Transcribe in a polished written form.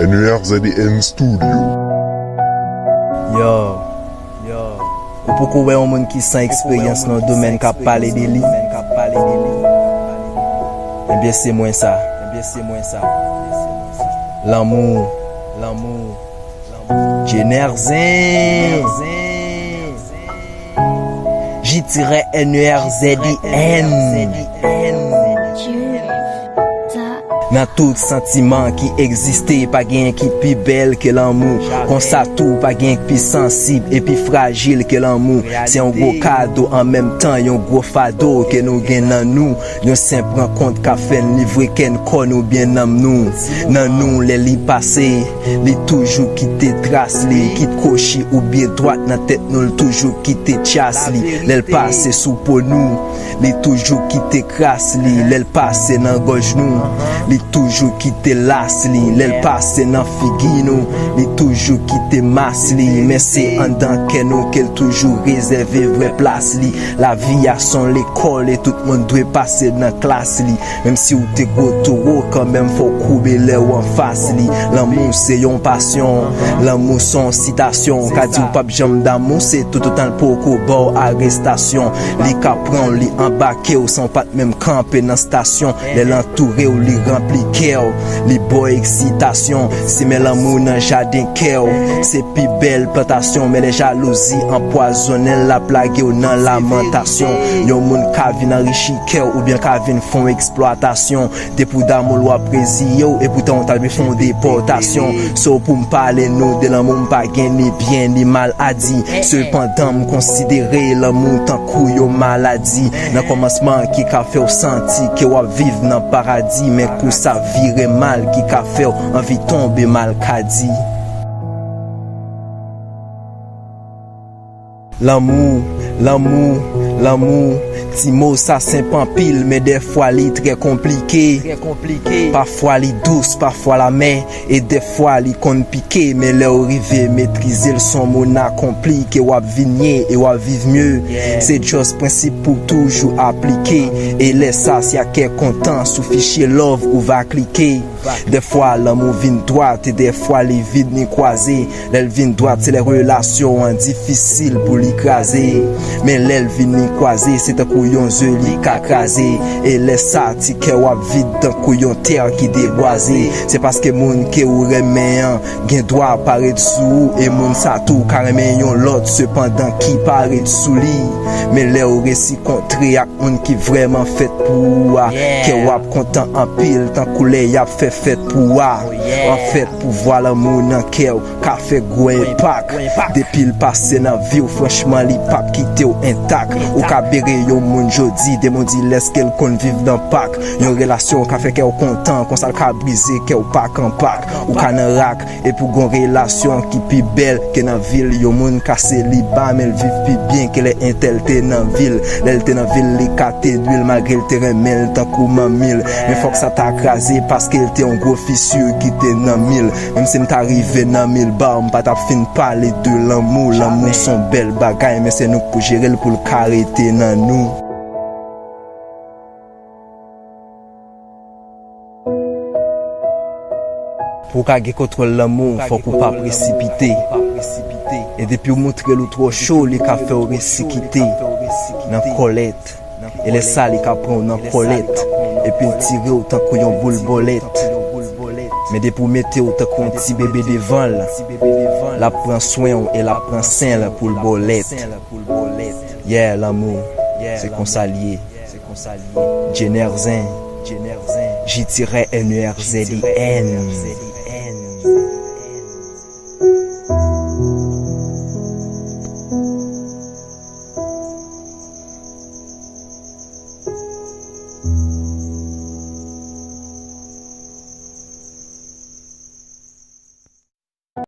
NERZN Studio. Yo, ou pou kou wè yon moun ki san eksperyans nan domen ka pale de li. Ebyen se mwen sa. L'amour. NERZN. J-NERZN. Nan tout sentiment qui existe, pas gen qui pi belle que l'amour. Kon sa tout, pas gen qui pi sensible et pi fragile que l'amour. C'est un gros cadeau en même temps, yon gros fado que nous gen nan nous. Yon simple rencontre ka fait livre ken kon ou bien nan nous. Nan nous les li passé, li toujours quitte trace li, quitte cochi ou bien droite nan tête nous toujours quitte chasse li. L'el passe sous pour nous, li toujours quitte crasse li, l'el passe nan gauche nous. Li toujours quitte las li, l'el passe nan figi nou, li toujours quitte mas li, mais c'est en dan ken nou qu'elle toujours réservé vraie place li. La vie a son l'école et tout le monde doit passer dans classe li. Même si ou te go toro, quand même faut couper les ou en face li. L'amour c'est yon passion, l'amour son citation. Ka di ou pap jam d'amour, c'est tout autant pour ko bord arrestation. Li ka pran li embarqué ou sans pas même camper dans station. Les l'entourer ou li rempli kèw, li boy excitation. Si mais l'amour nan jardin kèw, c'est pi belle plantation. Mais les jalousies empoisonnent la plague ou nan lamentation. Yon moun ka vin enrichi kèw ou bien ka vin font exploitation. Des pou d'amour loi prési yo et pourtant on t'a font déportation. So pour m'parler nous de l'amour m'pa gen ni bien ni mal a dit. Cependant m'considérer l'amour tant kou yo maladie. Nan commencement qui ka fait ou senti que ou vivre dans paradis, mais kou sa vire mal qui ka fait ou envie tomber mal kadi. L'amour, ti mot ça simple en pile, mais des fois li très compliqué. Parfois li douce, parfois la main, et des fois li kon piqué, mais là arrivé maîtriser le son mon accompli, que wap vigner et wap vivre mieux. C'est juste principe pour toujours appliquer, et laisse ça si y'a quelqu'un content, sous fichier love ou va cliquer. Des fois l'amour vient droite et des fois les vides ni croisés. L'elle vient droite c'est les relations difficiles pour l'écraser, mais l'elle vient ni croisée c'est un couillon zeli kakrasé. Et laisse ça ti ke wap vide d'un couillon terre qui déboisé. C'est parce que moun ke ou remen gen droit paraître sous, et moun sa tout carrément yon l'autre cependant qui paraît sous li. Mais les ou récit contré ak moun qui vraiment fait pour que wap content en pile tant coulé y a fait pour en fait pour voir l'amour dans cœur ka fait gros impact. Depuis le passé dans vie ou franchement li pas quitter ou intact. Ou ka béré yon moun jodi de moun di laisse qu'elle kon vive dans pack. Yon relation ka fait qu'elle content kon ça ka briser qu'elle pas en pack. Ou ka nan rak et pour gon relation qui pi belle que dans ville yon moun cassé li ba mais elle vive pi bien que les intelté dans ville. Elle te dans ville li katé d'huile malgré le terrain mel tant kou mamil. Mais faut que ça t'a crasé parce qu'elle te un gros fissure qui te dans mille. Même si m'ta arrivé dans mille bar m'pas t'a fin parler de l'amour. L'amour son belle bagaille, mais c'est nous pour gérer le pour le carréter dans nous. Pour gagner contre l'amour, faut qu'on pas précipiter. Et depuis montrer le trop chaud, les ka fait réciter dans colette. Et les salles ka prend dans colette. Et puis tirer autant que yon boule bolette. Mais de pour mettre autant qu'on petit bébé devant la prend soin et la prend sain pour le bolette. Yeah, l'amour, c'est qu'on s'allie. NERZN. J-NERZN.